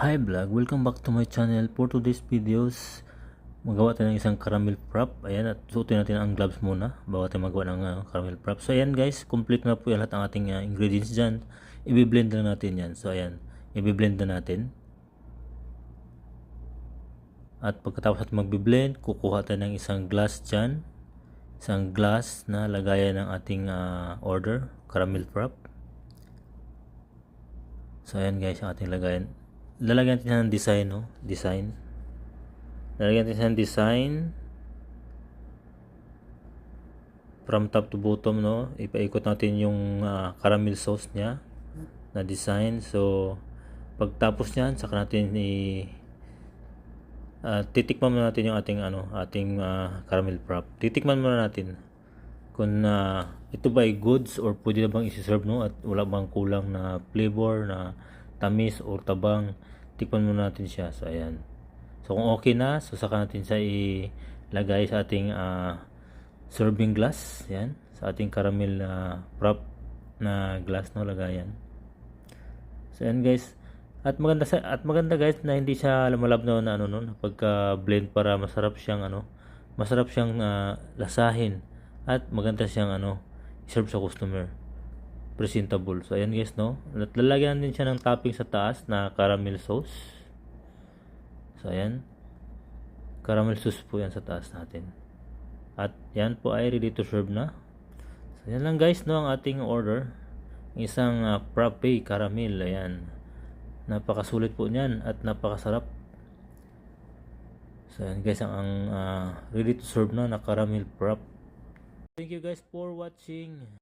Hi vlog, welcome back to my channel. For today's videos, magawa tayo ng isang caramel frap. Ayan, at suotin natin ang gloves muna bago tayo magawa ng caramel frap. So ayan guys, complete na po yan lahat ang ating ingredients dyan. I-blend na natin yan. So ayan, i-blend na natin. At pagkatapos natin mag-blend, kukuha tayo ng isang glass dyan. Isang glass na lagayan ng ating order, caramel frap. So ayan guys, ang ating lagayan. Lalagyan natin ng design, no? Design. Lalagyan natin ng design from top to bottom, no? Ipaikot natin yung caramel sauce niya na design. So pagtapos niyan, saka natin titikman muna natin yung ating caramel frap. Titikman muna natin kung ito ba ay goods or pwede na bang isi-serve, no? At wala bang kulang na flavor, na tamis or tabang. Tikman muna natin siya. So ayan. So kung okay na, so saka natin siya ilagay sa ating serving glass. Yan, sa ating caramel frap na glass, no, lagayan. So ayan guys. At maganda guys na hindi siya lumalabnaw na no, pagka blend, para masarap siyang lasahin at maganda siyang serve sa customer. Presentable. So ayan guys, no. At lalagyan din siya ng topping sa taas na caramel sauce. So ayan. Caramel sauce po yan sa taas natin. At yan po ay ready to serve na. So yan lang guys, no, ang ating order. Isang frappe caramel. Ayan. Napakasulit po niyan at napakasarap. So yan guys, ang ready to serve na caramel frap. Thank you guys for watching.